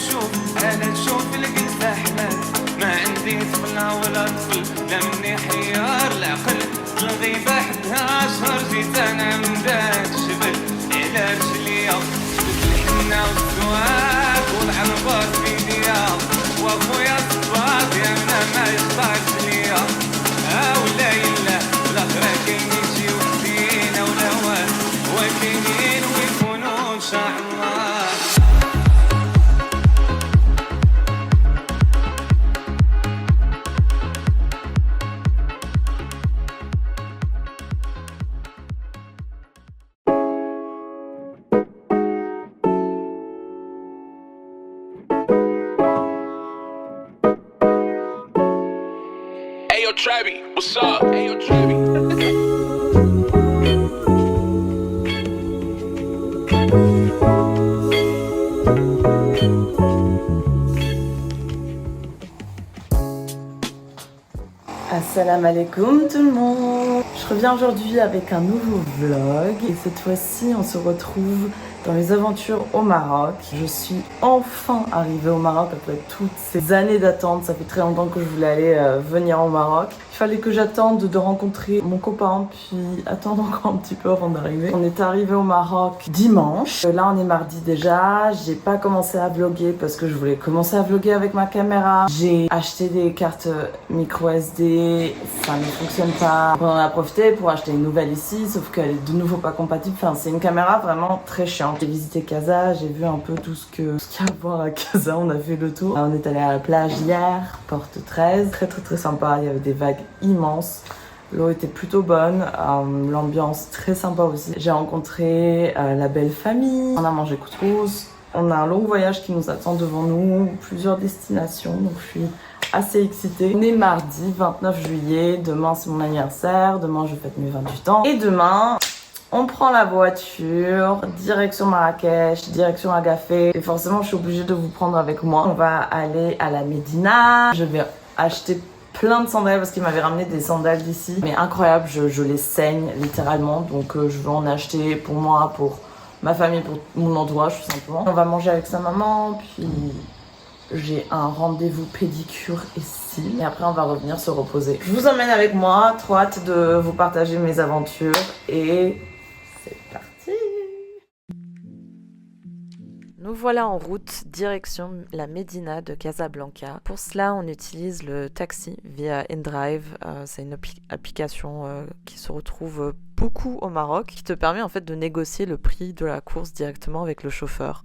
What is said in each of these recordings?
نشوف انا نشوف لقيت احلام ما عندي طفلة ولا طفل لا مني حيار العقل الغيبة حدها عشر جيت انا من داك الشبل على رجليا شفت الحنة والزواج والعنبر في ايديا واخويا صباط يا منا ما يخطاش ليا ولا يلا والاخرى كاينين شي وحدين ولا وكاينين ويكونوا ان شاء الله. Ayo Travi, what's up? Ayo Travi. Assalamu alaikum tout le monde. Je reviens aujourd'hui avec un nouveau vlog et cette fois-ci on se retrouve dans les aventures au Maroc. Je suis enfin arrivée au Maroc après toutes ces années d'attente. Ça fait très longtemps que je voulais aller venir au Maroc. Il fallait que j'attende de rencontrer mon copain puis attendre encore un petit peu avant d'arriver. On est arrivé au Maroc dimanche. Là on est mardi déjà. J'ai pas commencé à vlogger parce que je voulais commencer à vlogger avec ma caméra. J'ai acheté des cartes micro SD. Ça ne fonctionne pas. On en a profité pour acheter une nouvelle ici sauf qu'elle est de nouveau pas compatible. Enfin c'est une caméra vraiment très chiante. J'ai visité Casa, j'ai vu un peu tout ce qu'il y a à voir à Casa, on a fait le tour. On est allé à la plage hier, porte 13, très sympa, il y avait des vagues immenses. L'eau était plutôt bonne, l'ambiance très sympa aussi. J'ai rencontré la belle famille, on a mangé couscous. On a un long voyage qui nous attend devant nous, plusieurs destinations, donc je suis assez excitée. On est mardi 29 juillet, demain c'est mon anniversaire, demain je fête mes 28 ans. Et demain, on prend la voiture, direction Marrakech, direction Agafé. Et forcément, je suis obligée de vous prendre avec moi. On va aller à la Médina. Je vais acheter plein de sandales parce qu'il m'avait ramené des sandales d'ici. Mais incroyable, je les saigne littéralement. Donc je vais en acheter pour moi, pour ma famille, pour mon entourage tout simplement. On va manger avec sa maman, puis j'ai un rendez-vous pédicure ici. Et après, on va revenir se reposer. Je vous emmène avec moi. Trop hâte de vous partager mes aventures. Et c'est parti! Nous voilà en route, direction la Médina de Casablanca. Pour cela, on utilise le taxi via InDrive. C'est une application qui se retrouve beaucoup au Maroc, qui te permet en fait de négocier le prix de la course directement avec le chauffeur.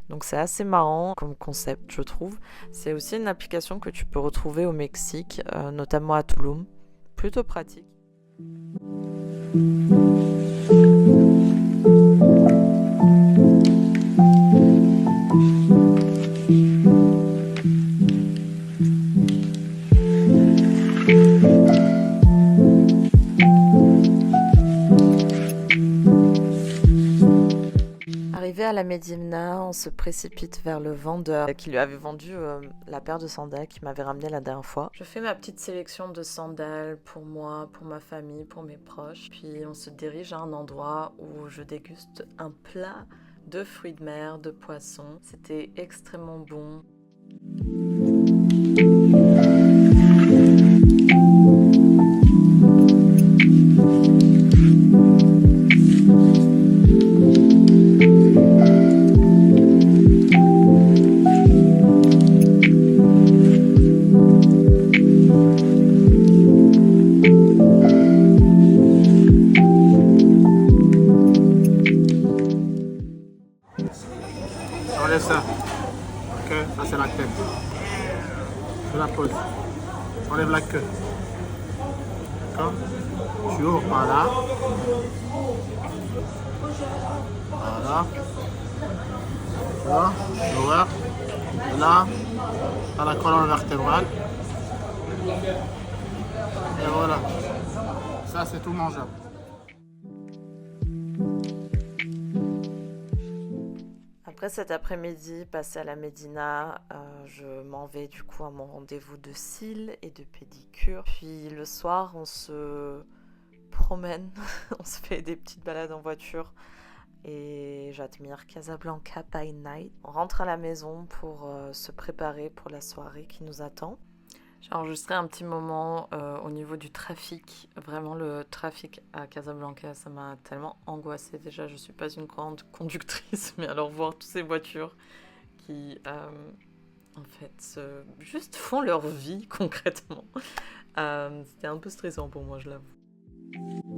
Donc c'est assez marrant comme concept, je trouve. C'est aussi une application que tu peux retrouver au Mexique, notamment à Tulum. Plutôt pratique. Arrivé à la Médina, on se précipite vers le vendeur qui lui avait vendu la paire de sandales qu'il m'avait ramené la dernière fois. Je fais ma petite sélection de sandales pour moi, pour ma famille, pour mes proches. Puis on se dirige à un endroit où je déguste un plat de fruits de mer, de poissons. C'était extrêmement bon. Enlève ça. Ok, ça c'est la tête. Je la pose. Enlève la queue. D'accord? Tu ouvres par là. Voilà. Voilà. Ouvert. Et là, à la colonne vertébrale. Et voilà. Ça c'est tout mangeable. Après cet après-midi passé à la Médina, je m'en vais du coup à mon rendez-vous de cils et de pédicure. Puis le soir, on se promène, on se fait des petites balades en voiture et j'admire Casablanca by Night. On rentre à la maison pour se préparer pour la soirée qui nous attend. J'ai enregistré un petit moment au niveau du trafic. Vraiment, le trafic à Casablanca, ça m'a tellement angoissée. Déjà, je ne suis pas une grande conductrice, mais alors voir toutes ces voitures qui, en fait, juste font leur vie concrètement. C'était un peu stressant pour moi, je l'avoue.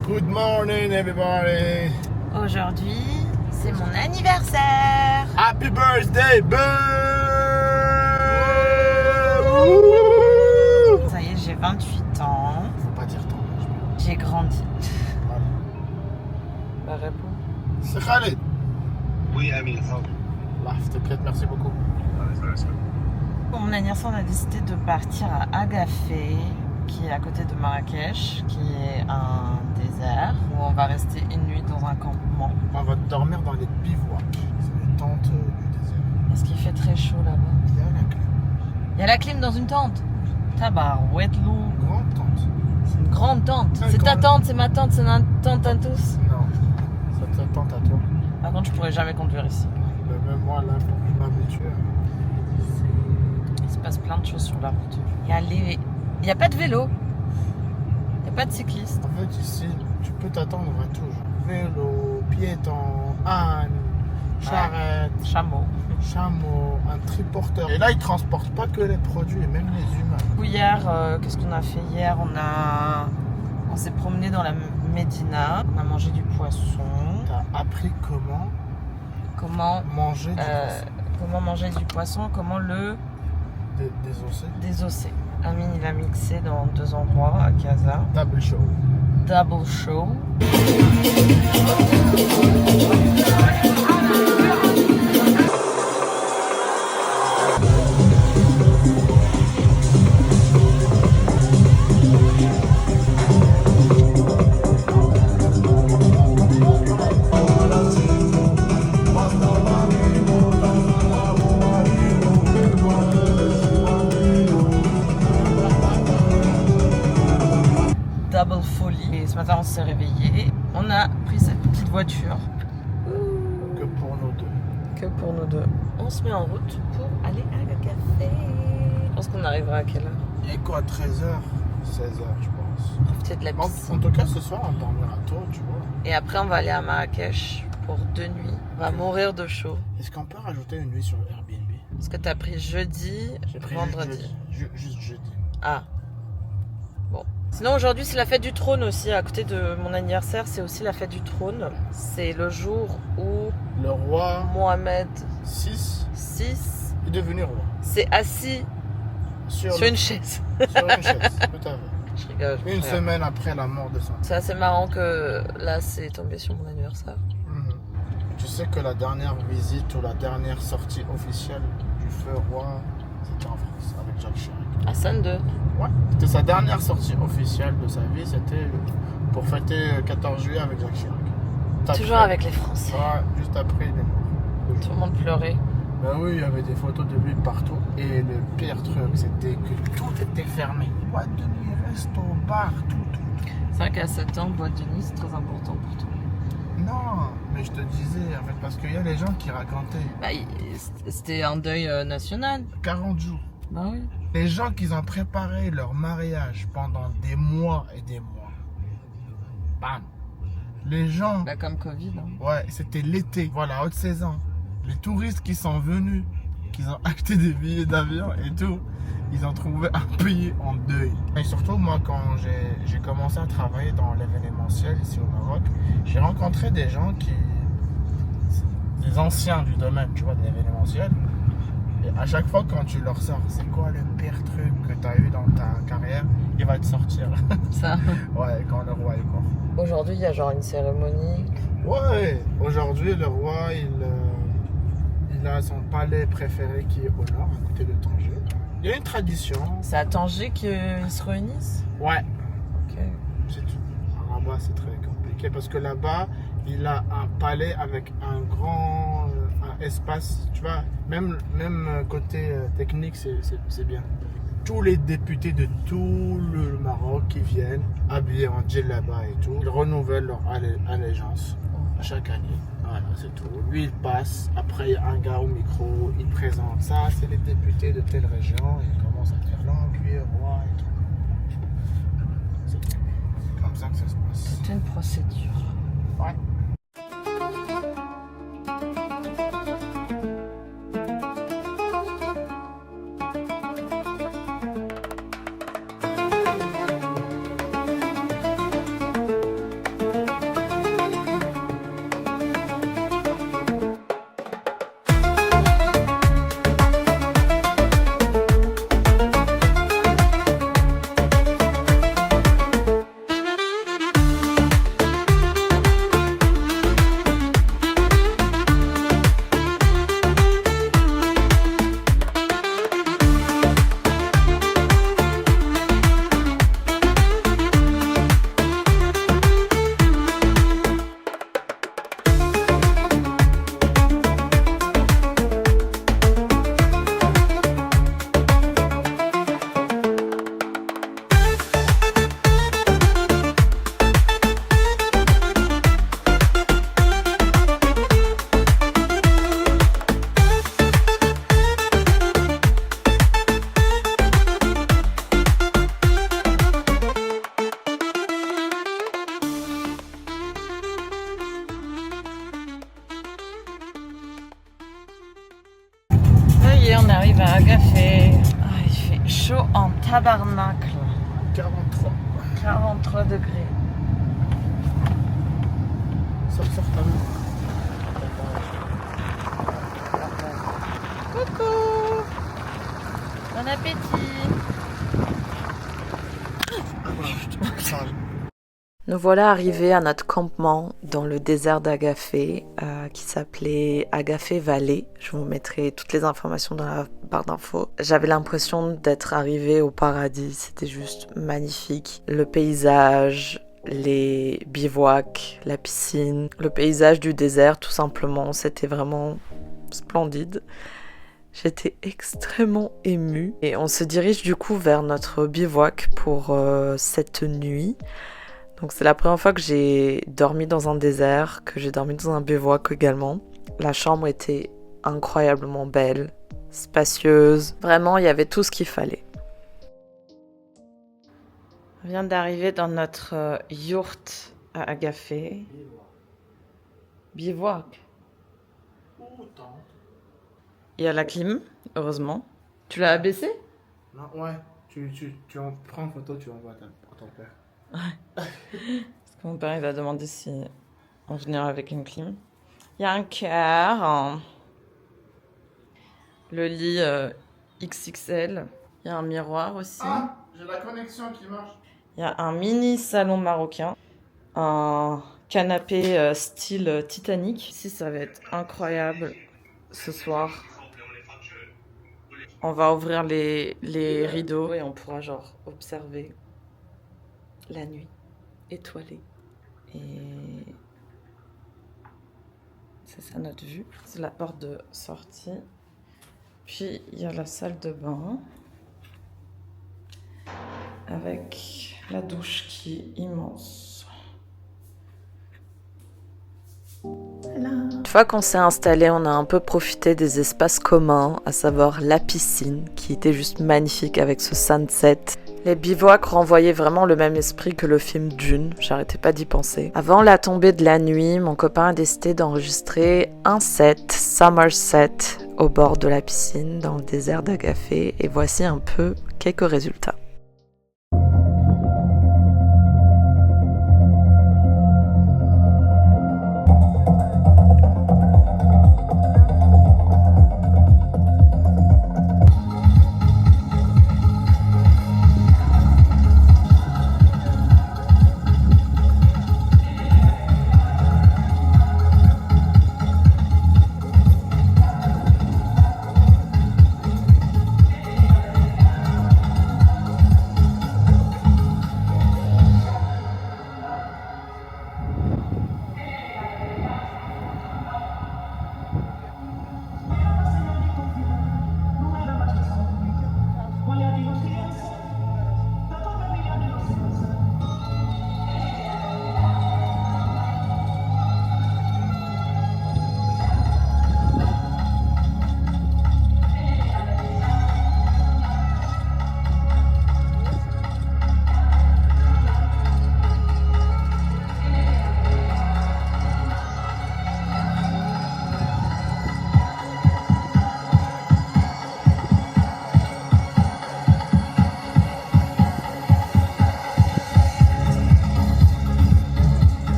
Good morning everybody. Aujourd'hui, c'est mon anniversaire. Happy birthday, boo! Ça y est, j'ai 28 ans. Faut pas dire ton âge. J'ai grandi. Voilà. Bah réponds. C'est Khaled. Oui, Amine, ça va. Là, je te plaît, merci beaucoup. Pour mon anniversaire, on a décidé de partir à Agafé, qui est à côté de Marrakech, qui est un désert où on va rester une nuit dans un campement. On va dormir dans les bivouacs. C'est les tentes du désert. Est-ce qu'il fait très chaud là-bas? Il y a la clé. Il y a la clim dans une tente. Tabarouette lourd. Grande tente. C'est une grande tente. Ouais, C'est ta grande. tente, c'est ma tente, c'est notre tente à tous. Non, c'est ta tente à toi. Par contre, je pourrais jamais conduire ici. Mais même moi, là, pour que je m'habitue. Il se passe plein de choses sur la route. Il y a pas de vélo. Il n'y a pas de cycliste. En fait, ici, tu peux t'attendre à tout. Genre vélo, piéton, âne, charrette, Chameau. chameau, un triporteur. Et là, ils transportent pas que les produits, mais même les humains. Hier, qu'est-ce qu'on a fait hier? On s'est promené dans la Médina. On a mangé du poisson. T'as appris comment manger du poisson. Comment manger du poisson, comment le Désosser. désosser. Amine, il a mixé dans 2 endroits à Casa. Double show. Double show. Double folie. Et ce matin, on s'est réveillé. On a pris cette petite voiture. Que pour nous deux. Que pour nous deux. On se met en route pour aller à la café. Je pense qu'on arrivera à quelle heure? Et quoi, 13h 16h, je pense. Profiter de la piscine. En tout cas, ce soir, on dormira tôt, tu vois. Et après, on va aller à Marrakech pour 2 nuits. On va mourir de chaud. Est-ce qu'on peut rajouter une nuit sur Airbnb? Parce que t'as pris jeudi, J'ai pris vendredi. juste jeudi. Ah. Bon. Sinon, aujourd'hui, c'est la fête du trône aussi. À côté de mon anniversaire, c'est aussi la fête du trône. C'est le jour où Le roi Mohamed 6 VI est devenu roi. s'est assis Sur sur une chaise. sur une chaise, tout à fait. Je rigole. je Une rigole. semaine après la mort de son. C'est assez marrant que là, c'est tombé sur mon anniversaire. Mhm. Tu sais que la dernière visite ou la dernière sortie officielle du feu roi, c'était en France, avec Jacques Chirac. Hassan II. Ouais, c'était sa dernière sortie officielle de sa vie, c'était pour fêter le 14 juillet avec Jacques Chirac. Toujours avec les Français. Ouais, juste après il est mort. Tout le monde pleurait. Ben oui, il y avait des photos de lui partout. Et le pire truc, c'était que tout était fermé. Boîte de nuit, resto, bar, tout. C'est vrai qu'à 7 ans, boîte de nuit, c'est très important pour toi. Non, mais je te disais, en fait, parce qu'il y a les gens qui racontaient Bah, c'était un deuil national. 40 jours. Bah oui. Les gens qui ont préparé leur mariage pendant des mois et des mois. Bam. Les gens... Bah comme Covid. Hein. Ouais, c'était l'été, voilà, haute saison. Les touristes qui sont venus, qui ont acheté des billets d'avion et tout, ils ont trouvé un pays en deuil. Et surtout, moi, quand j'ai commencé à travailler dans l'événementiel ici au Maroc, j'ai rencontré des gens des anciens du domaine, tu vois, de l'événementiel. Et à chaque fois, quand tu leur sors, c'est quoi le pire truc que tu as eu dans ta carrière, il va te sortir. Ça. Ouais, quand le roi est mort. Aujourd'hui, il y a genre une cérémonie. Ouais, aujourd'hui, le roi, il a son palais préféré qui est au nord, à côté de Tanger. Il y a une tradition. C'est à Tanger qu'ils se réunissent? Ouais. Ok. C'est tout. Là-bas, c'est très compliqué parce que là-bas, il a un palais avec un grand un espace. Tu vois, même côté technique, c'est bien. Tous les députés de tout le Maroc qui viennent habillés en djellaba et tout, ils renouvellent leur allégeance chaque année. Voilà, c'est tout. Lui, il passe. Après, il y a un gars au micro, il présente ça. C'est les députés de telle région. Il commence à dire l'encuir, roi et tout. C'est comme ça que ça se passe. C'est une procédure. Ouais. Ça y est, on arrive à Agafé. Ah, il fait chaud en tabarnacle. 43. 43 degrés. Sors ta main. Coucou. Bon appétit. Nous voilà arrivés à notre campement dans le désert d'Agafé qui s'appelait Agafé Valley. Je vous mettrai toutes les informations dans la barre d'infos. J'avais l'impression d'être arrivée au paradis. C'était juste magnifique. Le paysage, les bivouacs, la piscine, le paysage du désert tout simplement. C'était vraiment splendide. J'étais extrêmement émue. Et on se dirige du coup vers notre bivouac pour cette nuit. Donc c'est la première fois que j'ai dormi dans un désert, que j'ai dormi dans un bivouac également. La chambre était incroyablement belle, spacieuse. Vraiment, il y avait tout ce qu'il fallait. On vient d'arriver dans notre yourte à Agafé. Bivouac. Il y a la clim, heureusement. Tu l'as abaissé? Non, ouais. Tu en prends une photo, tu envoies à ton père. Parce que mon père il va demander si on venait avec une clim. Il y a un cœur, le lit XXL. Il y a un miroir aussi. Ah, j'ai la connexion qui marche. Il y a un mini salon marocain. Un canapé style Titanic. Ici, ça va être incroyable ce soir. On va ouvrir les rideaux et on pourra genre observer la nuit étoilée. Et c'est ça notre vue. C'est la porte de sortie. Puis il y a la salle de bain avec la douche qui est immense. Voilà. fois qu'on s'est installé, on a un peu profité des espaces communs, à savoir la piscine, qui était juste magnifique avec ce sunset. Les bivouacs renvoyaient vraiment le même esprit que le film Dune, j'arrêtais pas d'y penser. Avant la tombée de la nuit, mon copain a décidé d'enregistrer un set, Summer Set, au bord de la piscine, dans le désert d'Agafé, et voici un peu quelques résultats.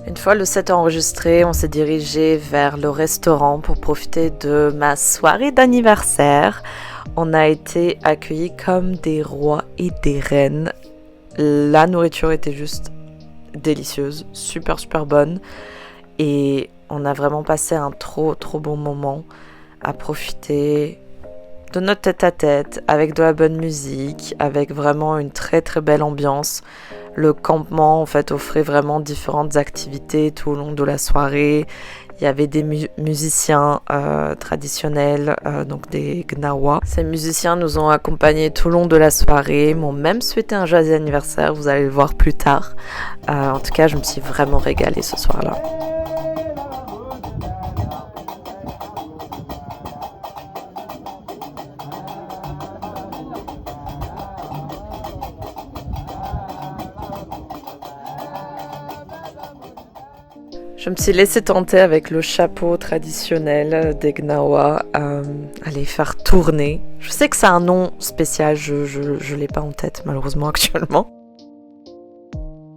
Une fois le set enregistré, on s'est dirigé vers le restaurant pour profiter de ma soirée d'anniversaire. On a été accueillis comme des rois et des reines. La nourriture était juste délicieuse, super bonne. Et on a vraiment passé un trop bon moment à profiter de notre tête-à-tête, avec de la bonne musique, avec vraiment une très belle ambiance. Le campement en fait offrait vraiment différentes activités tout au long de la soirée. Il y avait des musiciens traditionnels, donc des Gnawa. Ces musiciens nous ont accompagnés tout le long de la soirée, m'ont même souhaité un joyeux anniversaire, vous allez le voir plus tard. En tout cas, je me suis vraiment régalée ce soir-là. Je me suis laissée tenter avec le chapeau traditionnel des Gnawa à les faire tourner. Je sais que c'est un nom spécial, je l'ai pas en tête malheureusement actuellement.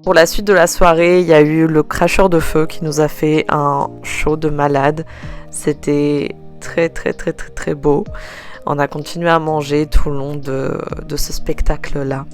Pour la suite de la soirée, il y a eu le cracheur de feu qui nous a fait un show de malade. C'était très beau. On a continué à manger tout le long de ce spectacle-là.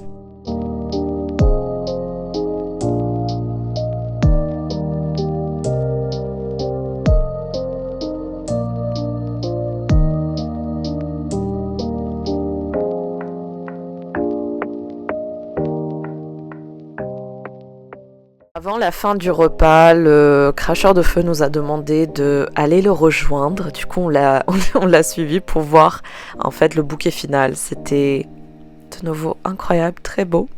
Avant la fin du repas, le cracheur de feu nous a demandé d'aller le rejoindre. Du coup, on l'a suivi pour voir en fait le bouquet final. C'était de nouveau incroyable, très beau.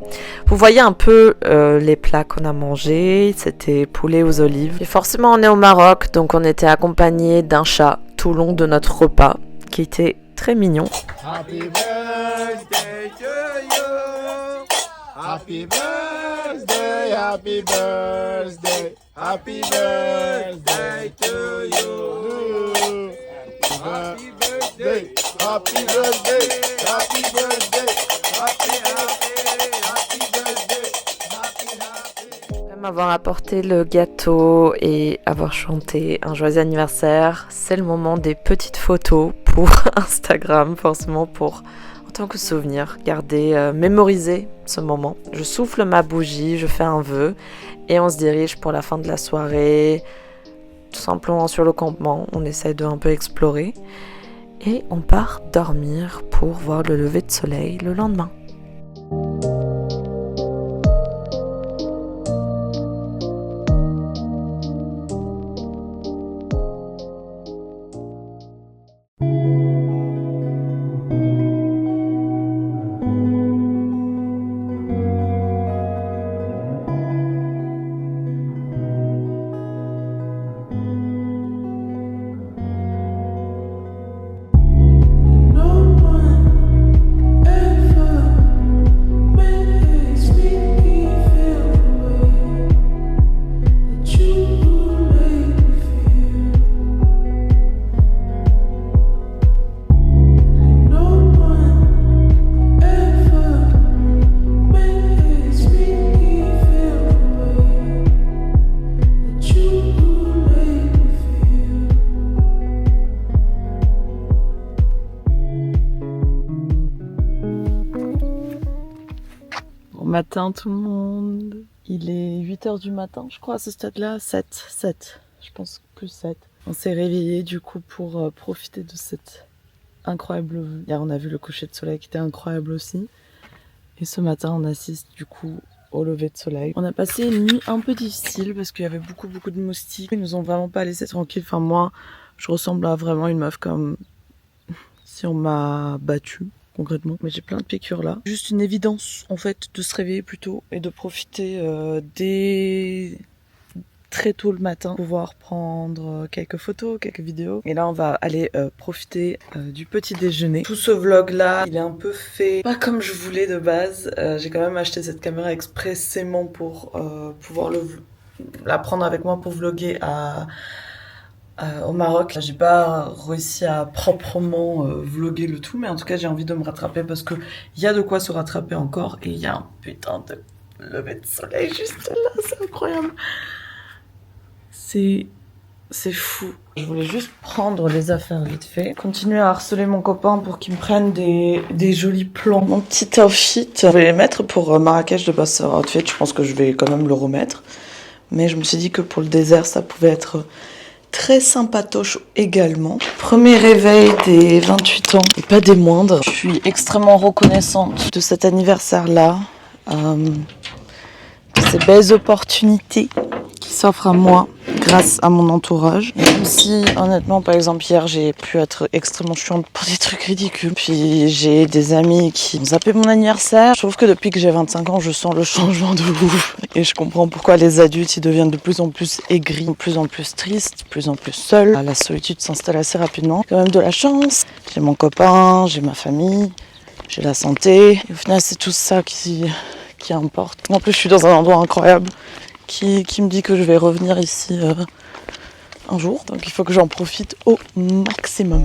Vous voyez un peu les plats qu'on a mangés. C'était poulet aux olives. Et forcément, on est au Maroc, donc on était accompagné d'un chat tout le long de notre repas, qui était très mignon. Happy birthday to you. Happy birthday, happy birthday, happy birthday to you. Happy birthday, happy birthday, happy birthday, happy birthday, Après m'avoir apporté le gâteau et avoir chanté un joyeux anniversaire, c'est le moment des petites photos pour Instagram, forcément pour en tant que souvenir, garder, mémoriser ce moment. Je souffle ma bougie, je fais un vœu et on se dirige pour la fin de la soirée, tout simplement sur le campement. On essaie de un peu explorer et on part dormir pour voir le lever de soleil le lendemain. matin tout le monde. Il est 8h du matin, je crois, à ce stade-là. 7. Je pense plus 7. On s'est réveillé du coup pour profiter de cette incroyable vue. Hier, on a vu le coucher de soleil qui était incroyable aussi. Et ce matin, on assiste du coup au lever de soleil. On a passé une nuit un peu difficile parce qu'il y avait beaucoup de moustiques. Ils nous ont vraiment pas laissé tranquille. Enfin, moi, je ressemble à vraiment une meuf comme si on m'a battue. Concrètement, mais j'ai plein de piqûres là. Juste une évidence en fait de se réveiller plus tôt et de profiter dès très tôt le matin pour pouvoir prendre quelques photos, quelques vidéos. Et là on va aller profiter du petit déjeuner. Tout ce vlog là, il est un peu fait pas comme je voulais de base. J'ai quand même acheté cette caméra expressément pour pouvoir la prendre avec moi pour vlogger au Maroc. J'ai pas réussi à proprement vlogger le tout, mais en tout cas j'ai envie de me rattraper parce que il y a de quoi se rattraper encore et il y a un putain de lever de soleil juste là, c'est incroyable. C'est fou. Je voulais juste prendre les affaires vite fait, continuer à harceler mon copain pour qu'il me prenne des jolis plans. Mon petit outfit, je vais les mettre pour Marrakech de Basseur Outfit, je pense que je vais quand même le remettre, mais je me suis dit que pour le désert ça pouvait être très sympatoche également. Premier réveil des 28 ans, et pas des moindres. Je suis extrêmement reconnaissante de cet anniversaire-là, de ces belles opportunités qui s'offrent à moi grâce à mon entourage. Et même si, honnêtement, par exemple, hier, j'ai pu être extrêmement chiante pour des trucs ridicules. Puis j'ai des amis qui ont zappé mon anniversaire. Je trouve que depuis que j'ai 25 ans, je sens le changement de ouf. Et je comprends pourquoi les adultes, ils deviennent de plus en plus aigris, de plus en plus tristes, de plus en plus seuls. La solitude s'installe assez rapidement. J'ai quand même de la chance. J'ai mon copain, j'ai ma famille, j'ai la santé. Et au final, c'est tout ça qui importe. En plus, je suis dans un endroit incroyable qui me dit que je vais revenir ici un jour. Donc il faut que j'en profite au maximum.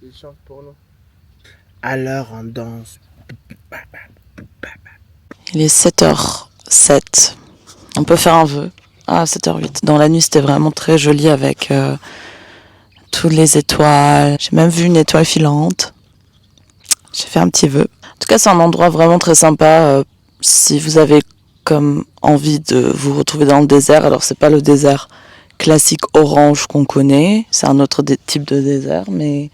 Il chante pour nous. Alors on danse. Il est 7h07. On peut faire un vœu. Ah, 7h08. Dans la nuit, c'était vraiment très joli avec toutes les étoiles. J'ai même vu une étoile filante. J'ai fait un petit vœu. En tout cas, c'est un endroit vraiment très sympa. Si vous avez comme envie de vous retrouver dans le désert, alors c'est pas le désert classique orange qu'on connaît. C'est un autre type de désert, mais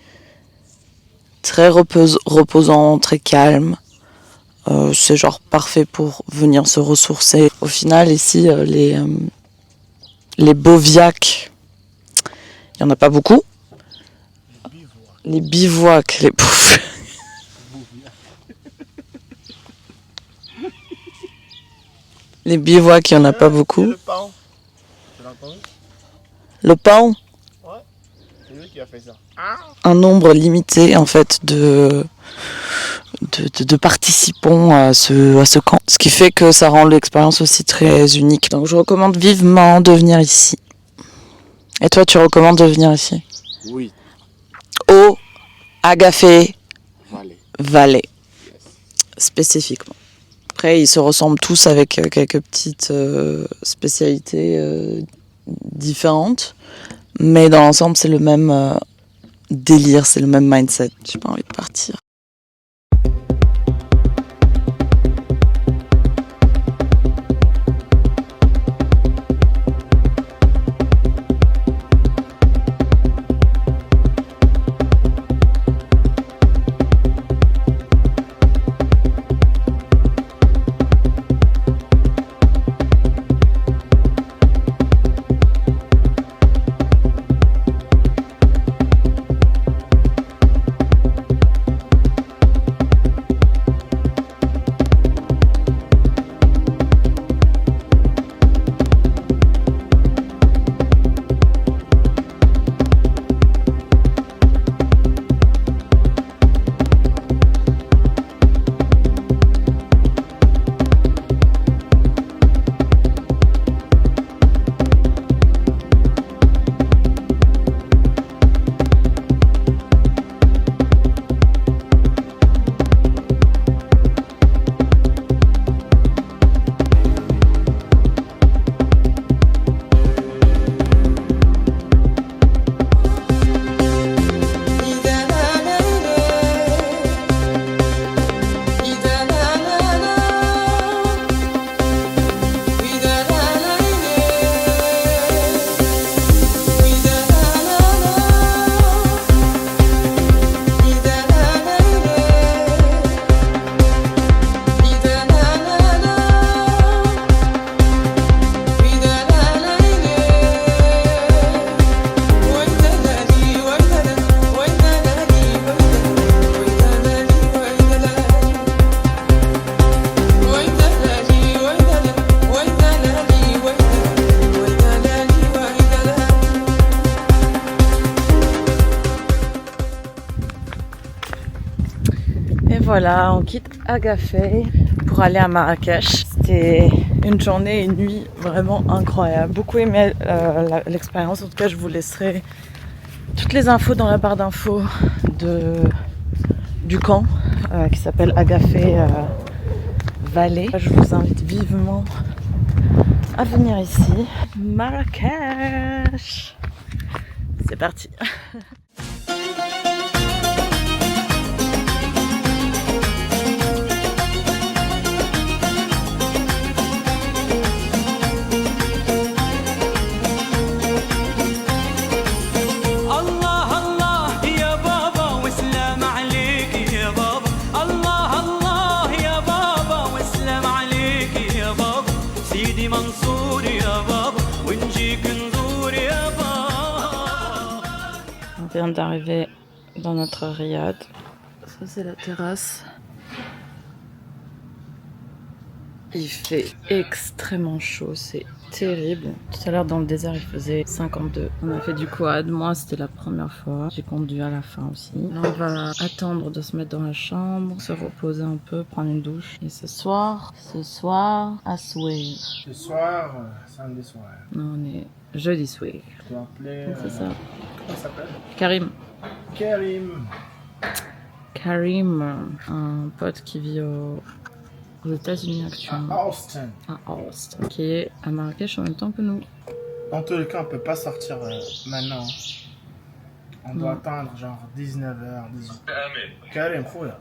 très reposant, très calme. C'est genre parfait pour venir se ressourcer. Au final, ici, les boviacs, il n'y en a pas beaucoup. Les bivouacs, les poufs. Les bivouacs, il n'y en a pas beaucoup. Le paon. Tu l'as entendu? Le paon? Ouais. C'est lui qui a fait ça. Un nombre limité en fait de participants à ce camp. Ce qui fait que ça rend l'expérience aussi très unique. Donc je recommande vivement de venir ici. Et toi, tu recommandes de venir ici? Oui. Au Agafé Valley. Spécifiquement. Après, ils se ressemblent tous avec quelques petites spécialités différentes. Mais dans l'ensemble, c'est le même délire, c'est le même mindset. J'ai pas envie de partir. Voilà, on quitte Agafé pour aller à Marrakech. C'était une journée et une nuit vraiment incroyable. Beaucoup aimé l'expérience. En tout cas, je vous laisserai toutes les infos dans la barre d'infos du camp qui s'appelle Agafé Valley. Je vous invite vivement à venir ici. Marrakech. C'est parti. On vient d'arriver dans notre riad. Ça c'est la terrasse. Il fait extrêmement chaud, c'est terrible. Tout à l'heure dans le désert il faisait 52. On a fait du quad, moi c'était la première fois. J'ai conduit à la fin aussi. Là on va attendre de se mettre dans la chambre, se reposer un peu, prendre une douche. Et ce soir, à soir. Ce soir, samedi soir. Non, on est jeudi soir. Je dois appeler. C'est ça. Comment il s'appelle? Karim. Karim, un pote qui vit aux États-Unis actuellement. à Austin. Qui est à Marrakech en même temps que nous. Dans tous les cas, on peut pas sortir maintenant. On doit attendre genre 19h, 18h. Karim, khouya.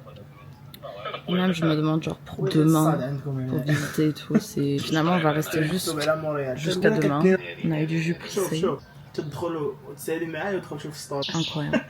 Même je me demande genre pour demain, pour visiter et tout. Finalement on va rester jusqu'à demain. On a eu du jus pressé. Incroyable.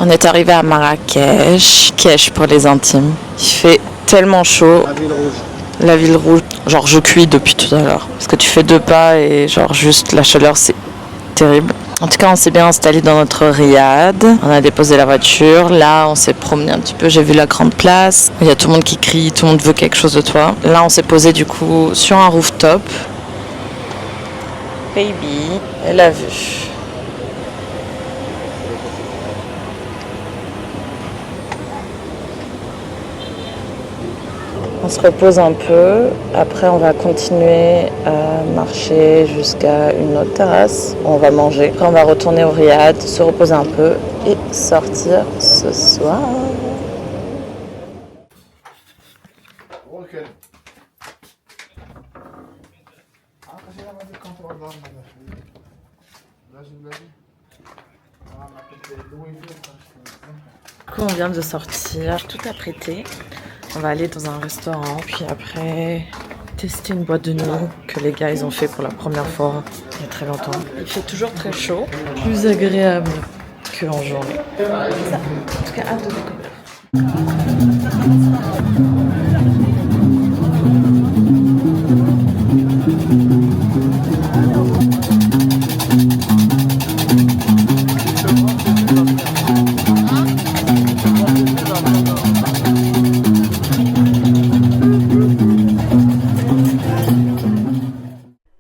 On est arrivé à Marrakech, Kesh pour les intimes. Il fait tellement chaud. La ville rouge. La ville rouge, genre je cuis depuis tout à l'heure. Parce que tu fais 2 pas et genre juste la chaleur c'est terrible. En tout cas on s'est bien installé dans notre riad. On a déposé la voiture. Là on s'est promené un petit peu, j'ai vu la grande place. Il y a tout le monde qui crie, tout le monde veut quelque chose de toi. Là on s'est posé du coup sur un rooftop. Baby, elle a vu. On se repose un peu, après on va continuer à marcher jusqu'à une autre terrasse, on va manger, après on va retourner au riad, se reposer un peu et sortir ce soir. Ok. Du coup on vient de sortir, tout apprêté. On va aller dans un restaurant, puis après tester une boîte de nuit que les gars ils ont fait pour la première fois il y a très longtemps. Il fait toujours très chaud, plus agréable qu'en journée. En tout cas, hâte de découvrir.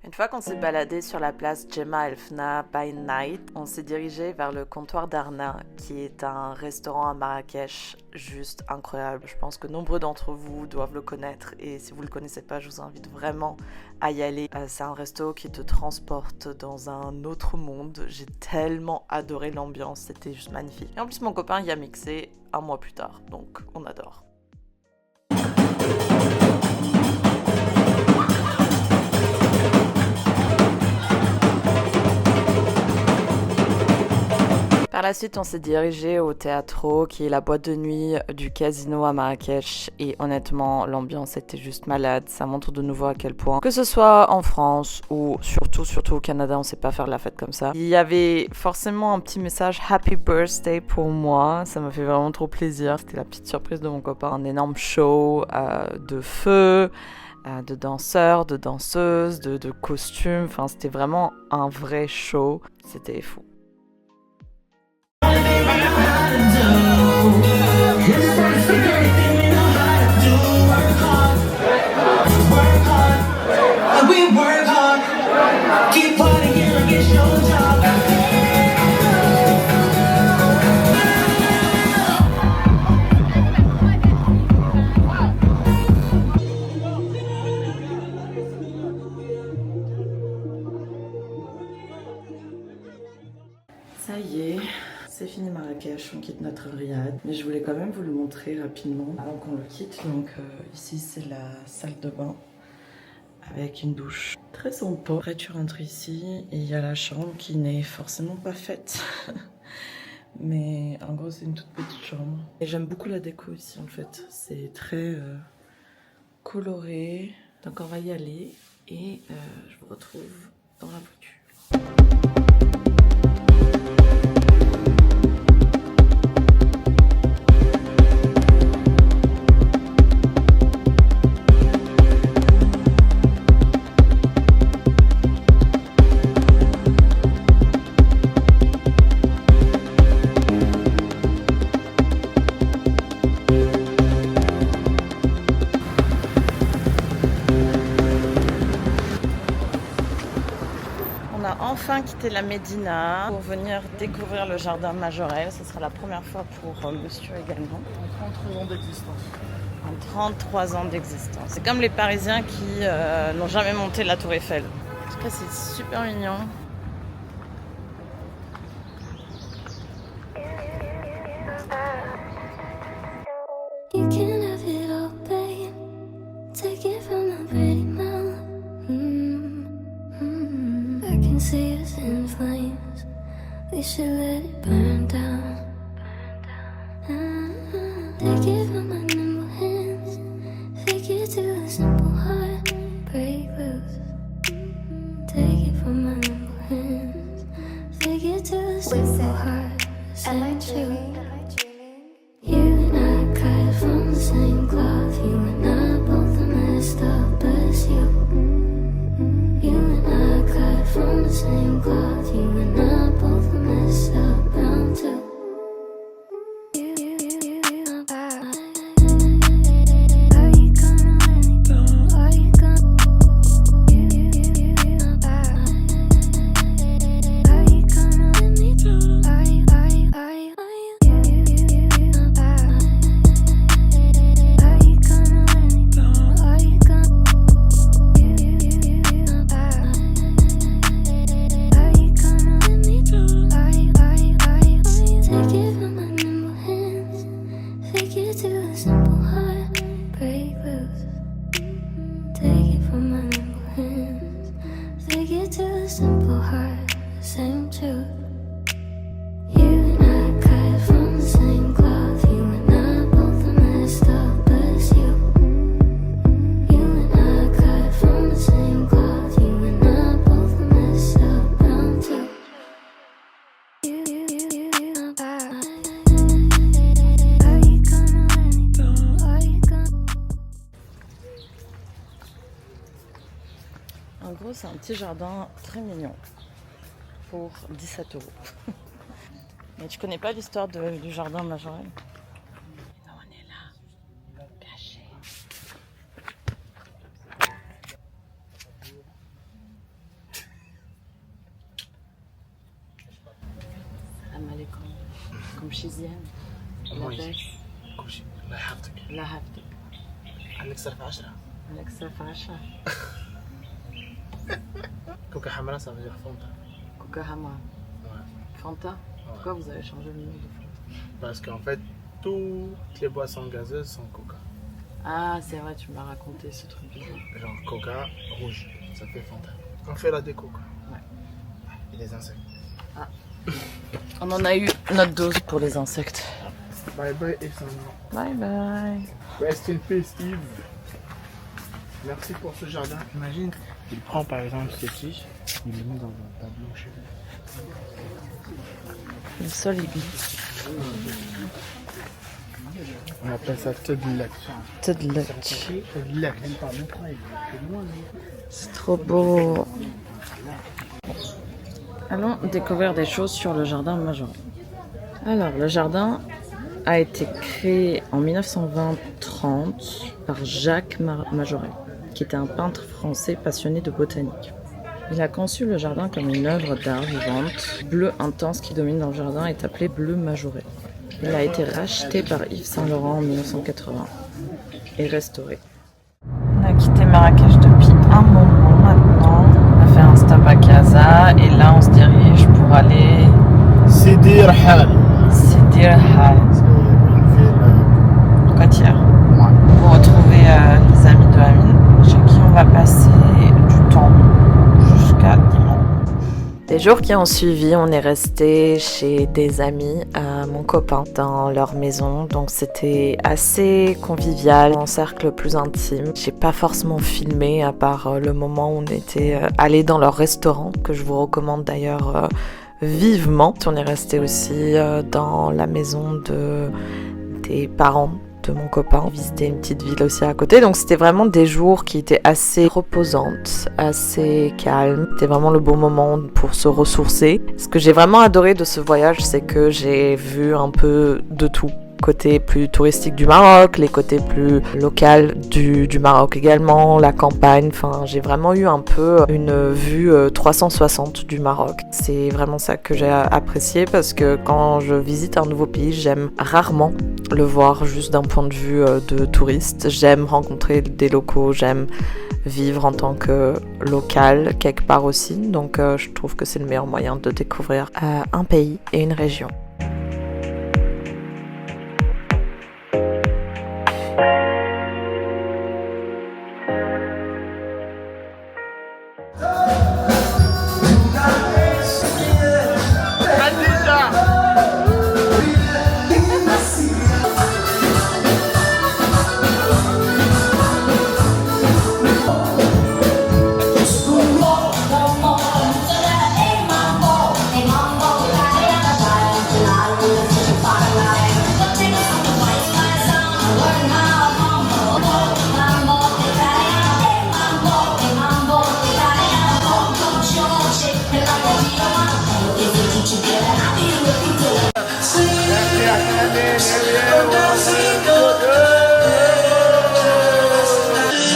Une fois qu'on s'est baladé sur la place Jemaa El Fna by Night, on s'est dirigé vers le comptoir d'Arna, qui est un restaurant à Marrakech juste incroyable. Je pense que nombreux d'entre vous doivent le connaître et si vous le connaissez pas, je vous invite vraiment à y aller. C'est un resto qui te transporte dans un autre monde. J'ai tellement adoré l'ambiance, c'était juste magnifique. Et en plus mon copain y a mixé un mois plus tard, donc on adore. Par la suite, on s'est dirigé au Teatro, qui est la boîte de nuit du casino à Marrakech. Et honnêtement, l'ambiance était juste malade. Ça montre de nouveau à quel point, que ce soit en France ou surtout au Canada, on sait pas faire la fête comme ça. Il y avait forcément un petit message Happy Birthday pour moi. Ça m'a fait vraiment trop plaisir. C'était la petite surprise de mon copain. Un énorme show de feu, de danseurs, de danseuses, de costumes. Enfin, c'était vraiment un vrai show. C'était fou. Ça y est, c'est fini Marrakech, on quitte notre riad, mais je voulais quand même vous le montrer rapidement avant qu'on le quitte. Donc ici c'est la salle de bain avec une douche très sympa. Après tu rentres ici et il y a la chambre qui n'est forcément pas faite, mais en gros c'est une toute petite chambre. Et j'aime beaucoup la déco ici en fait, c'est très coloré. Donc on va y aller et je vous retrouve dans la voiture. Enfin quitté la Médina pour venir découvrir le jardin Majorelle. Ce sera la première fois pour monsieur également. En 33 ans d'existence. En 33 ans d'existence. C'est comme les Parisiens qui n'ont jamais monté la Tour Eiffel. En tout cas, c'est super mignon. You can have it all, babe. Take it from a pretty mouth. I can see us in flames. We should let it burn down. Take it from my nimble hands. Take it to a simple heart. Break loose. Take it from my nimble hands. Take it to a simple heart. Sanctuary. to a simple heart, same truth. You and I cut from the same cloth. You and I both are messed up as you. You and I cut from the same cloth. You and I both are messed up now too. Are you gonna let me go? Are you gonna? En gros, c'est un petit jardin très mignon pour 17 €. Mais tu connais pas l'histoire du jardin Majorel? Non, on est là, caché. Salam alaikum. Comme chizienne. لاباس كل شيء الله يحفظك. لا حبتك عندك صرف 10. عليك صرف 10 Coca Hamra, ça veut dire Fanta. Coca Hamra. Ouais. Fanta. Pourquoi vous avez changé le nom de Fanta? Parce qu'en fait, toutes les boissons gazeuses sont Coca. Ah, c'est vrai, tu m'as raconté ce truc bizarre. Genre Coca rouge, ça fait Fanta. On fait la déco quoi. Ouais. Et les insectes. On en a eu notre dose pour les insectes. Bye bye et ça. Bye bye. Rest in peace Yves. Merci pour ce jardin. Imagine, il prend par exemple ces tiges, il les met dans un tableau chez lui. Le sol est glisse. On appelle ça Tedlek. Tedlek. C'est trop beau. Allons découvrir des choses sur le jardin Majorel. Alors, le jardin a été créé en 1920-30 par Jacques Majorel, qui était un peintre français passionné de botanique. Il a conçu le jardin comme une œuvre d'art vivante. Bleu intense qui domine dans le jardin est appelé bleu Majorel. Il a été racheté par Yves Saint Laurent en 1980 et restauré. On a quitté Marrakech depuis un moment maintenant. On a fait un stop à Casa et là on se dirige pour aller Sidi Rhal. Sidi Rhal, Une ville. côtière, pour retrouver les amis de Amine, chez qui on va passer du temps jusqu'à dimanche. Les jours qui ont suivi, on est resté chez des amis à mon copain dans leur maison, donc c'était assez convivial, en cercle plus intime. J'ai pas forcément filmé à part le moment où on était allé dans leur restaurant, que je vous recommande d'ailleurs vivement. On est resté aussi dans la maison des parents de mon copain, visiter une petite ville aussi à côté, donc c'était vraiment des jours qui étaient assez reposantes, assez calmes. C'était vraiment le bon moment pour se ressourcer. Ce que j'ai vraiment adoré de ce voyage, c'est que j'ai vu un peu de tout. Côté plus touristique du Maroc, les côtés plus local du Maroc également, la campagne, enfin j'ai vraiment eu un peu une vue 360 du Maroc. C'est vraiment ça que j'ai apprécié parce que quand je visite un nouveau pays, j'aime rarement le voir juste d'un point de vue de touriste. J'aime rencontrer des locaux, j'aime vivre en tant que local quelque part aussi, donc je trouve que c'est le meilleur moyen de découvrir un pays et une région.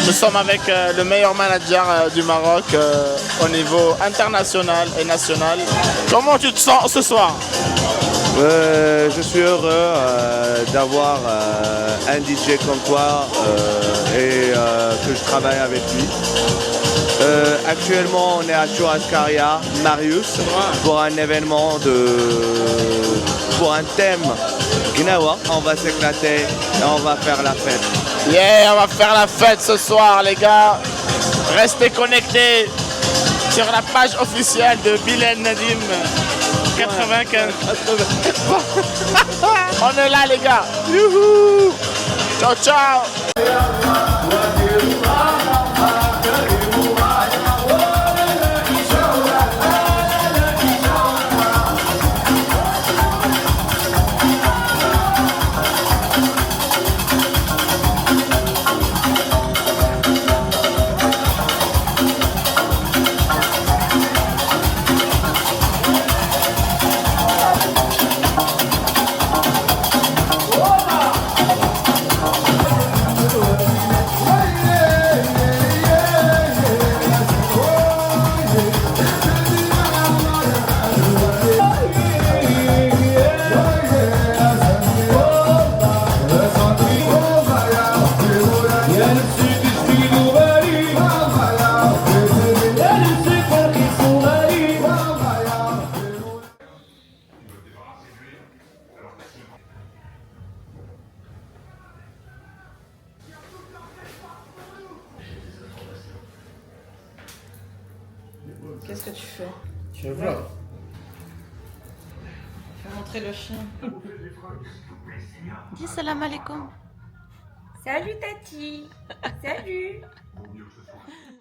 Nous sommes avec le meilleur manager du Maroc au niveau international et national. Comment tu te sens ce soir? Je suis heureux d'avoir un DJ comme toi et que je travaille avec lui. Actuellement, on est à Churrascaria, Marius, pour un événement pour un thème Gnawa. On va s'éclater et on va faire la fête. Yeah, on va faire la fête ce soir, les gars. Restez connectés sur la page officielle de Bilal Nadim 95. On est là les gars. Youhou. Ciao ciao. Qu'est-ce que tu fais? Je vlog. Fais rentrer le chien. Dis salam alaikum. Salut Tati. Salut.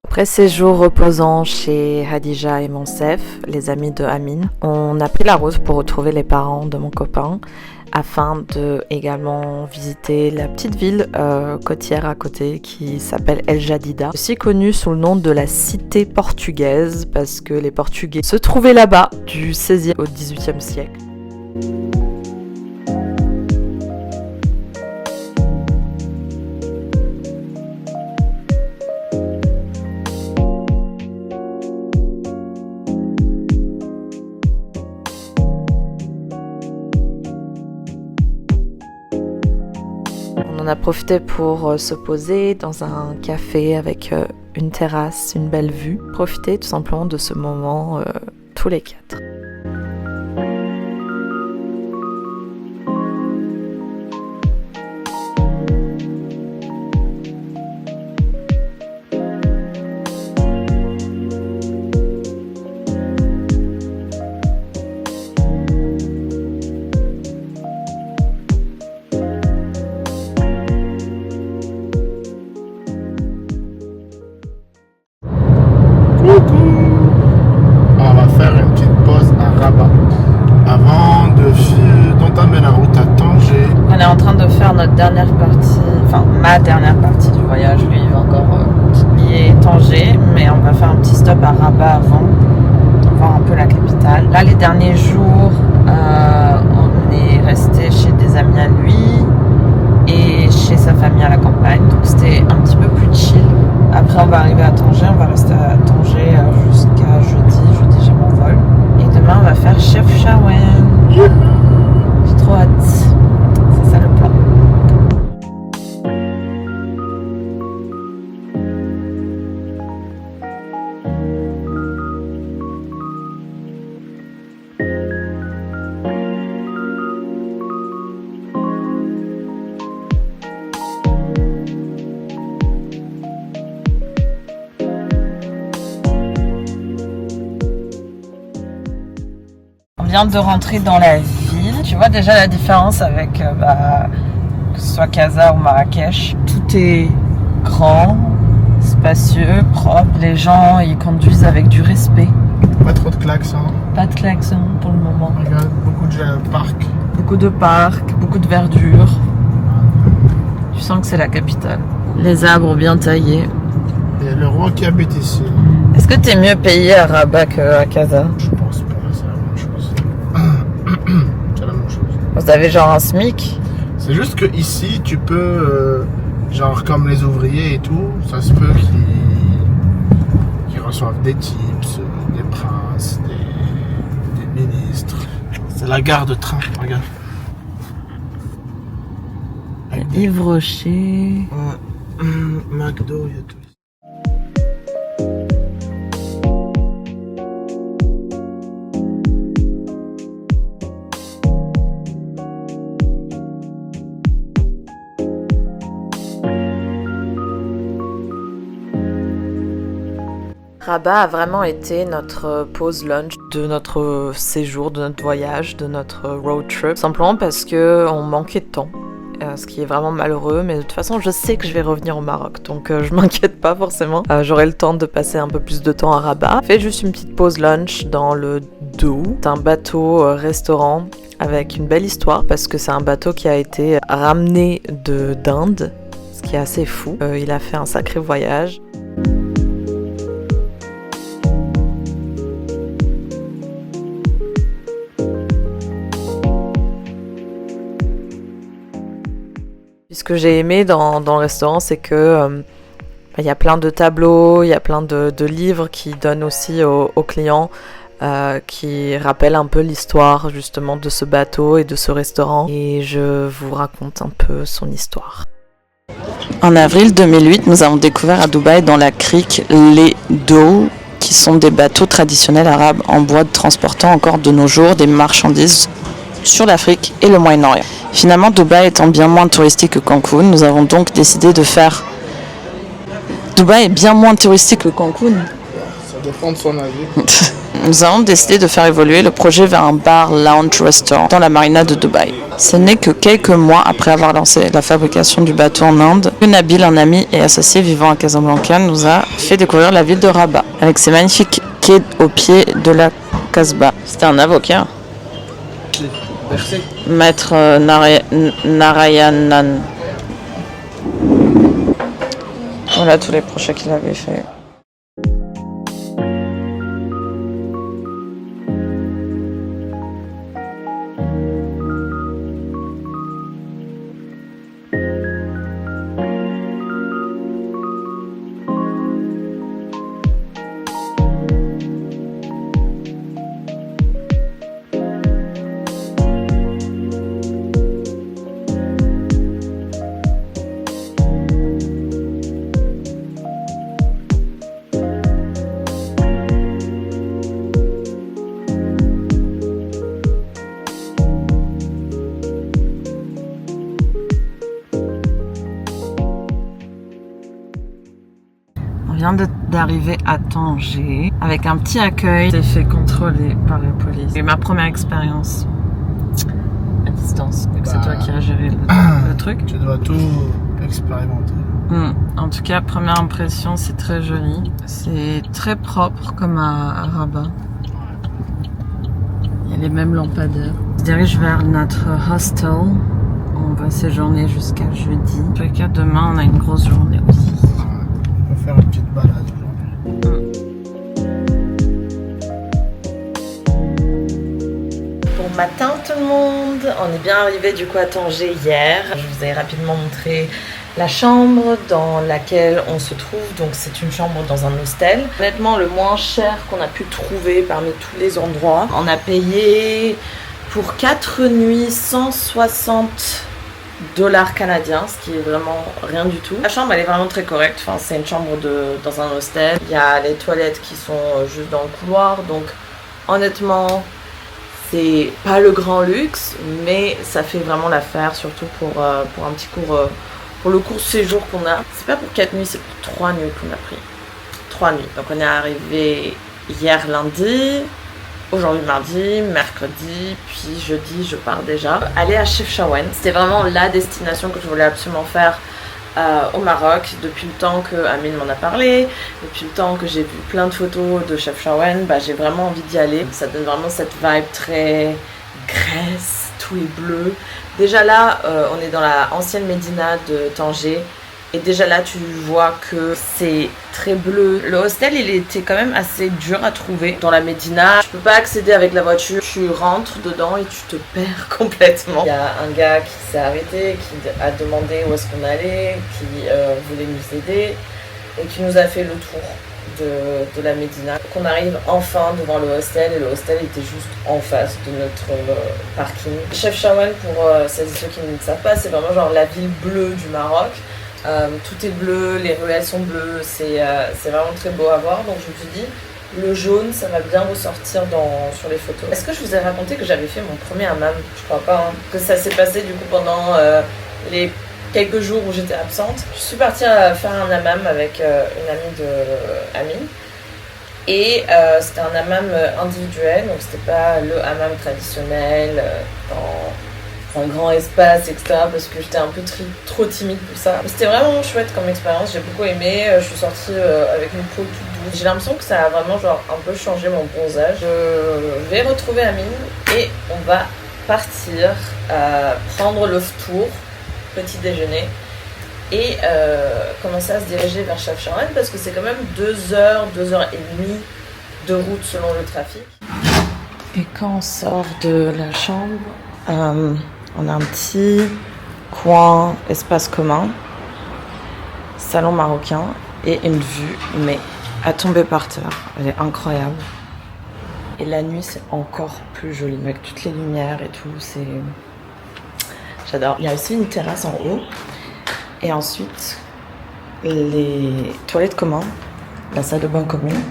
Après ces jours reposants chez Hadija et Monsef, les amis de Amine, on a pris la route pour retrouver les parents de mon copain afin de également visiter la petite ville côtière à côté qui s'appelle El Jadida, aussi connue sous le nom de la cité portugaise parce que les Portugais se trouvaient là-bas du 16e au 18e siècle. On a profité pour se poser dans un café avec une terrasse, une belle vue. Profiter tout simplement de ce moment tous les quatre. On va faire une petite pause à Rabat avant d'entamer la route à Tanger. On est en train de faire notre dernière partie, enfin ma dernière partie du voyage. Lui, il va encore plier Tanger, mais on va faire un petit stop à Rabat avant, voir un peu la capitale. Là, les derniers jours, on est resté chez des amis à lui et chez sa famille à la campagne, donc c'était un petit peu plus chill. Après, on va arriver à Tanger, on va rester à Tanger jusqu'à jeudi j'ai mon vol. Et demain, on va faire Chef Shawen. J'ai trop hâte. C'est ça le plan. On vient de rentrer dans la ville. Tu vois déjà la différence avec que ce soit Casa ou Marrakech. Tout est grand, spacieux, propre. Les gens, ils conduisent avec du respect. Pas trop de klaxons. Pas de klaxon pour le moment. Regarde, beaucoup de parcs. Beaucoup de parcs, beaucoup de verdure. Tu sens que c'est la capitale. Les arbres bien taillés. Et le roi qui habite ici. Est-ce que t'es mieux payé à Rabat qu'à Casa? Je pense pas, c'est la même chose. C'est la même chose. Vous avez genre un SMIC? C'est juste que ici, tu peux, genre comme les ouvriers et tout, ça se peut qu'ils reçoivent des tips, des princes, des ministres. C'est la gare de train, regarde. Yves Rocher. Ouais. McDo, il y a tout. Rabat a vraiment été notre pause lunch de notre séjour, de notre voyage, de notre road trip. Simplement parce qu'on manquait de temps. Ce qui est vraiment malheureux, mais de toute façon je sais que je vais revenir au Maroc, donc je m'inquiète pas forcément. J'aurai le temps de passer un peu plus de temps à Rabat. Fait juste une petite pause lunch dans le Dhow. C'est un bateau restaurant avec une belle histoire parce que c'est un bateau qui a été ramené d'Inde, ce qui est assez fou. Il a fait un sacré voyage. Ce que j'ai aimé dans le restaurant, c'est que il y a plein de tableaux, il y a plein de livres qui donnent aussi aux clients, qui rappellent un peu l'histoire justement de ce bateau et de ce restaurant. Et je vous raconte un peu son histoire. En avril 2008, nous avons découvert à Dubaï, dans la crique, les Dhow, qui sont des bateaux traditionnels arabes en bois transportant encore de nos jours des marchandises sur l'Afrique et le Moyen-Orient. Finalement, Dubaï étant bien moins touristique que Cancun, nous avons donc décidé de faire... Dubaï est bien moins touristique que Cancun. Ça dépend de son avis. Nous avons décidé de faire évoluer le projet vers un bar lounge restaurant dans la marina de Dubaï. Ce n'est que quelques mois après avoir lancé la fabrication du bateau en Inde que Nabil, un ami et associé vivant à Casablanca, nous a fait découvrir la ville de Rabat, avec ses magnifiques quais au pied de la Casbah. C'était un avocat. Maître Narayanan. Voilà tous les projets qu'il avait fait. On vient d'arriver à Tanger avec un petit accueil. J'ai fait contrôler par la police. C'est ma première expérience à distance. Donc c'est toi qui as géré le truc. Tu dois tout expérimenter. En tout cas, première impression, c'est très joli. C'est très propre comme à Rabat. Il y a les mêmes lampadaires. On se dirige vers notre hostel. On va séjourner jusqu'à jeudi. En tout cas, demain, on a une grosse journée aussi. On va faire une petite balade aujourd'hui. Bon matin tout le monde. On est bien arrivé du coup à Tanger hier. Je vous ai rapidement montré la chambre dans laquelle on se trouve. Donc c'est une chambre dans un hostel. Honnêtement, le moins cher qu'on a pu trouver parmi tous les endroits. On a payé pour 4 nuits 160 $ canadiens, ce qui est vraiment rien du tout. La chambre elle est vraiment très correcte, enfin, c'est une chambre dans un hostel. Il y a les toilettes qui sont juste dans le couloir, donc honnêtement c'est pas le grand luxe, mais ça fait vraiment l'affaire, surtout pour un petit court, pour le court séjour qu'on a. C'est pas pour 4 nuits, c'est pour 3 nuits qu'on a pris. 3 nuits, donc on est arrivé hier lundi. Aujourd'hui mardi, mercredi, puis jeudi je pars déjà. Aller à Chefchaouen, c'était vraiment la destination que je voulais absolument faire au Maroc. Depuis le temps que Amine m'en a parlé, depuis le temps que j'ai vu plein de photos de Chefchaouen, j'ai vraiment envie d'y aller. Ça donne vraiment cette vibe très Grèce, tout est bleu. Déjà là, on est dans la ancienne Médina de Tanger. Et déjà là, tu vois que c'est très bleu. Le hostel, il était quand même assez dur à trouver dans la Médina. Tu peux pas accéder avec la voiture. Tu rentres dedans et tu te perds complètement. Il y a un gars qui s'est arrêté, qui a demandé où est-ce qu'on allait, qui voulait nous aider et qui nous a fait le tour de la Médina. On arrive enfin devant le hostel et le hostel était juste en face de notre parking. Chefchaouen, pour celles et ceux qui ne savent pas, c'est vraiment genre la ville bleue du Maroc. Tout est bleu, les ruelles sont bleues, c'est vraiment très beau à voir. Donc je me suis dit, le jaune, ça va bien ressortir sur les photos. Est-ce que je vous ai raconté que j'avais fait mon premier hammam? Je crois pas, hein. Que ça s'est passé du coup pendant les quelques jours où j'étais absente. Je suis partie faire un hammam avec une amie de Amine. Et c'était un hammam individuel, donc c'était pas le hammam traditionnel dans un grand espace, etc. Parce que j'étais un peu trop timide pour ça. Mais c'était vraiment chouette comme expérience, j'ai beaucoup aimé. Je suis sortie avec une peau toute douce. J'ai l'impression que ça a vraiment genre un peu changé mon bronzage. Je vais retrouver Amine et on va partir prendre le tour, petit déjeuner, et commencer à se diriger vers Chefchaouen parce que c'est quand même 2 heures, 2 heures et demie de route selon le trafic. Et quand on sort de la chambre, on a un petit coin, espace commun, salon marocain et une vue, mais à tomber par terre. Elle est incroyable. Et la nuit, c'est encore plus joli, avec toutes les lumières et tout. J'adore. Il y a aussi une terrasse en haut. Et ensuite, les toilettes communes, la salle de bain commune,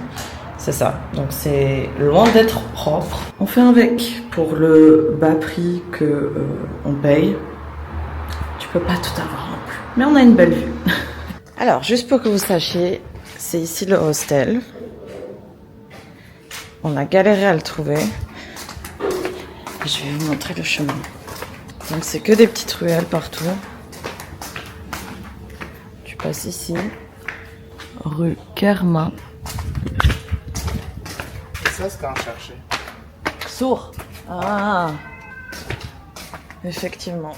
c'est ça. Donc c'est loin d'être propre. On fait avec pour le bas prix que on paye. Tu peux pas tout avoir non plus. Mais on a une belle vue. Alors, juste pour que vous sachiez, c'est ici le hostel. On a galéré à le trouver. Je vais vous montrer le chemin. Donc c'est que des petites ruelles partout. Tu passes ici, rue Kerma. Et ça, c'est qu'on cherchait. Sourd. Ah, effectivement.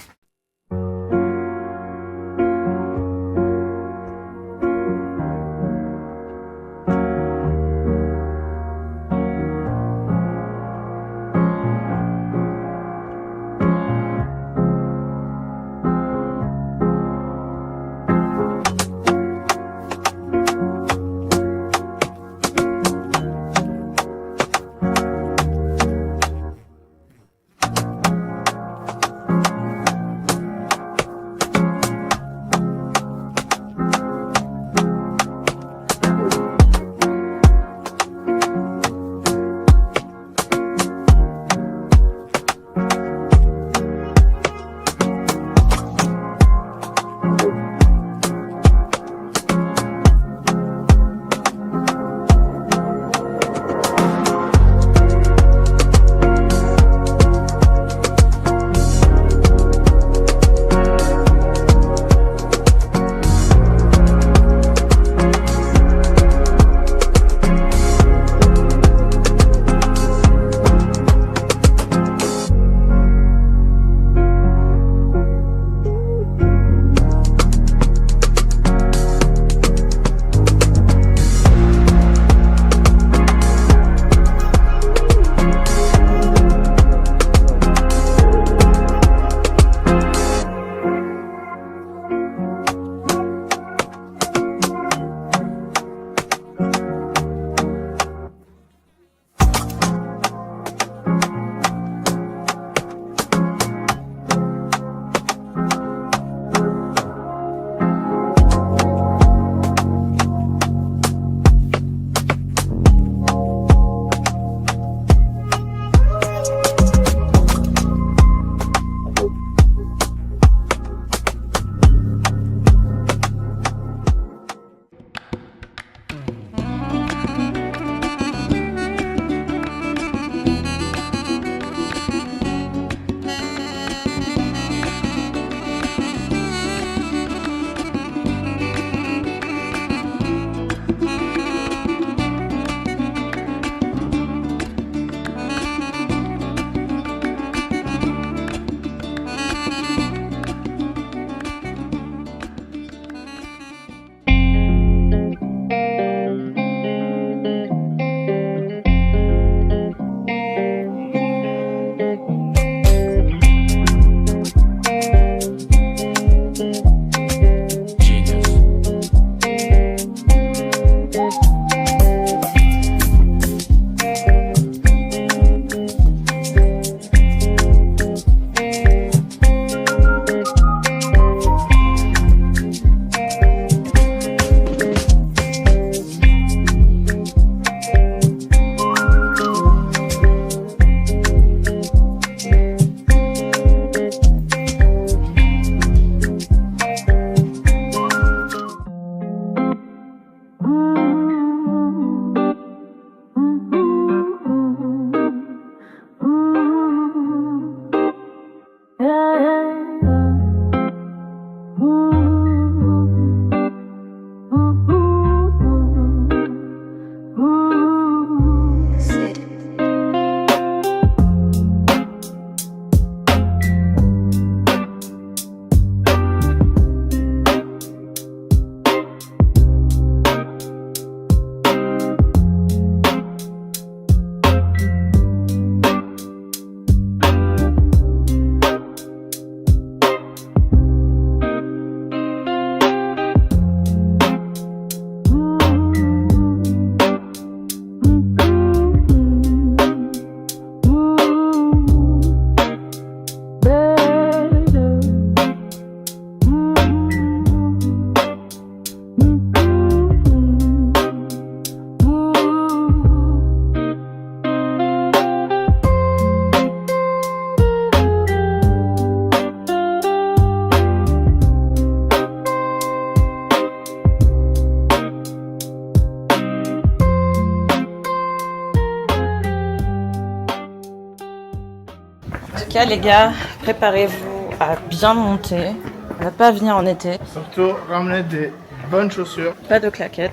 En tout cas, les gars, préparez-vous à bien monter. On va pas venir en été. Surtout, ramener des bonnes chaussures. Pas de claquettes.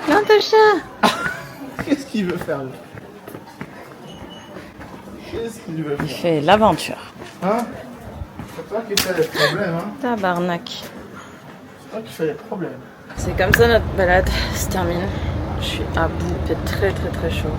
Natacha! Qu'est-ce qu'il veut faire, lui? Qu'est-ce qu'il veut Il faire? fait l'aventure. Hein? C'est toi qui fais les problèmes, hein? Tabarnak. C'est toi qui fais les problèmes. C'est comme ça notre balade se termine. Je suis à bout, il fait très très très chaud.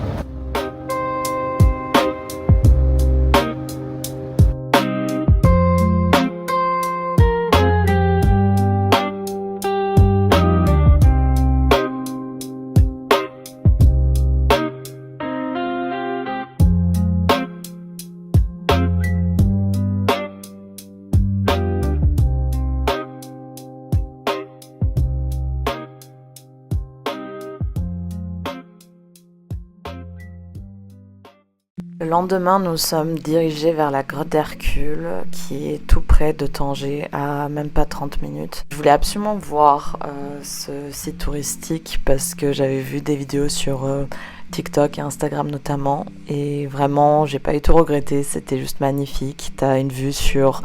Le lendemain, nous sommes dirigés vers la grotte d'Hercule, qui est tout près de Tanger, à même pas 30 minutes. Je voulais absolument voir ce site touristique parce que j'avais vu des vidéos sur TikTok et Instagram notamment, et vraiment, j'ai pas eu tout regretté, c'était juste magnifique. T'as une vue sur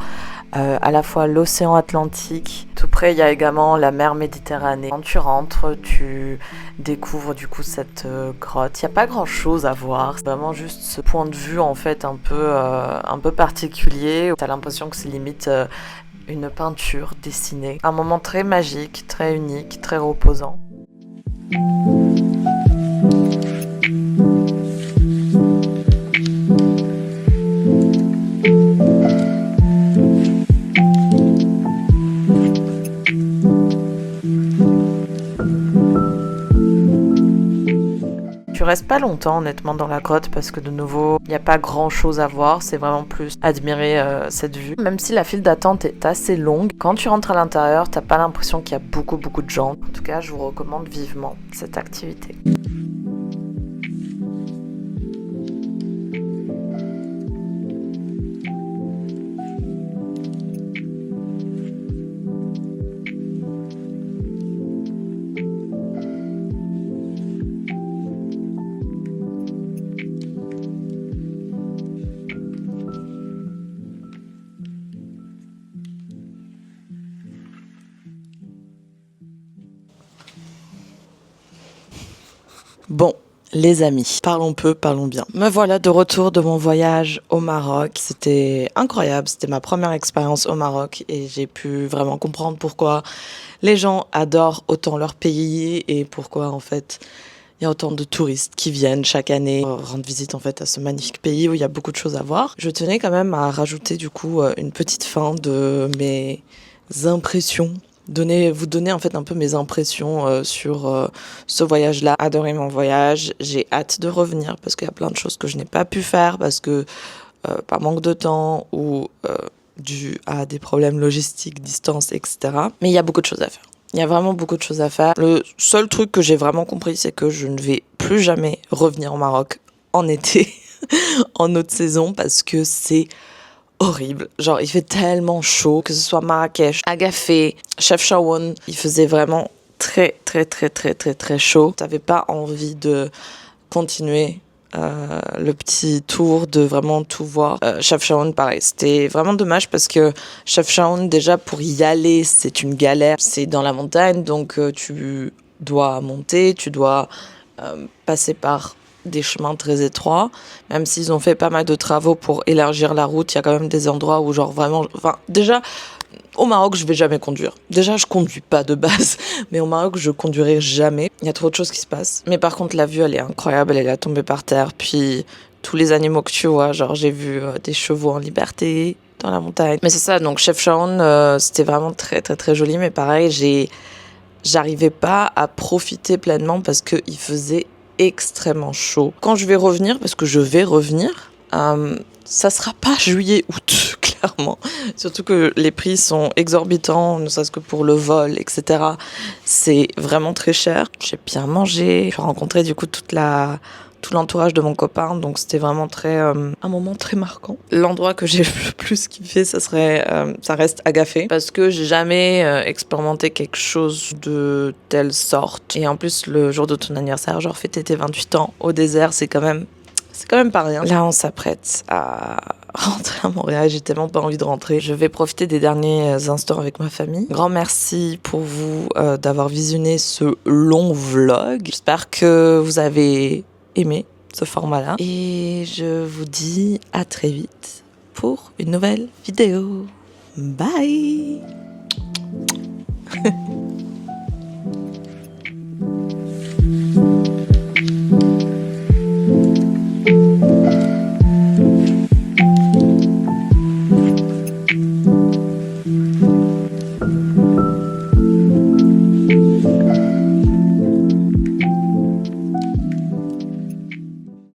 à la fois l'océan Atlantique, tout près il y a également la mer Méditerranée. Quand tu rentres, tu découvres du coup cette grotte. Il n'y a pas grand chose à voir, c'est vraiment juste ce point de vue en fait un peu particulier. T'as l'impression que c'est limite une peinture dessinée. Un moment très magique, très unique, très reposant. Tu restes pas longtemps honnêtement dans la grotte parce que de nouveau il n'y a pas grand chose à voir, c'est vraiment plus admirer cette vue. Même si la file d'attente est assez longue, quand tu rentres à l'intérieur t'as pas l'impression qu'il y a beaucoup de gens. En tout cas je vous recommande vivement cette activité. Bon, les amis, parlons peu, parlons bien. Me voilà de retour de mon voyage au Maroc. C'était incroyable, c'était ma première expérience au Maroc et j'ai pu vraiment comprendre pourquoi les gens adorent autant leur pays et pourquoi en fait il y a autant de touristes qui viennent chaque année rendre visite en fait à ce magnifique pays où il y a beaucoup de choses à voir. Je tenais quand même à rajouter du coup une petite fin de mes impressions. Vous donner en fait un peu mes impressions sur ce voyage-là. Adoré mon voyage, j'ai hâte de revenir parce qu'il y a plein de choses que je n'ai pas pu faire parce que par manque de temps ou dû à des problèmes logistiques, distance, etc. Mais il y a beaucoup de choses à faire. Il y a vraiment beaucoup de choses à faire. Le seul truc que j'ai vraiment compris, c'est que je ne vais plus jamais revenir au Maroc en été, en haute saison, parce que c'est horrible. Genre, il fait tellement chaud, que ce soit Marrakech, Agafé, Chefchaouen, il faisait vraiment très chaud. T'avais pas envie de continuer le petit tour, de vraiment tout voir. Chefchaouen, pareil, c'était vraiment dommage parce que Chefchaouen, déjà, pour y aller, c'est une galère. C'est dans la montagne, donc tu dois monter, tu dois passer par des chemins très étroits, même s'ils ont fait pas mal de travaux pour élargir la route, il y a quand même des endroits où genre vraiment, déjà au Maroc je vais jamais conduire, déjà je conduis pas de base, mais au Maroc je conduirai jamais, il y a trop de choses qui se passent, mais par contre la vue elle est incroyable, elle est là tombée par terre, puis tous les animaux que tu vois, genre j'ai vu des chevaux en liberté dans la montagne, mais c'est ça, donc Chefchaouen c'était vraiment très joli, mais pareil j'arrivais pas à profiter pleinement parce qu'il faisait extrêmement chaud. Quand je vais revenir, parce que je vais revenir, ça sera pas juillet-août, clairement. Surtout que les prix sont exorbitants, ne serait-ce que pour le vol, etc. C'est vraiment très cher. J'ai bien mangé. J'ai rencontré du coup tout l'entourage de mon copain, donc c'était vraiment un moment très marquant. L'endroit que j'ai le plus kiffé, ça reste Agafé, parce que j'ai jamais expérimenté quelque chose de telle sorte. Et en plus, le jour de ton anniversaire, genre fêter tes 28 ans au désert, c'est quand même pas rien. Là, on s'apprête à rentrer à Montréal. J'ai tellement pas envie de rentrer. Je vais profiter des derniers instants avec ma famille. Grand merci pour vous d'avoir visionné ce long vlog. J'espère que vous avez aimé ce format-là. Et je vous dis à très vite pour une nouvelle vidéo. Bye.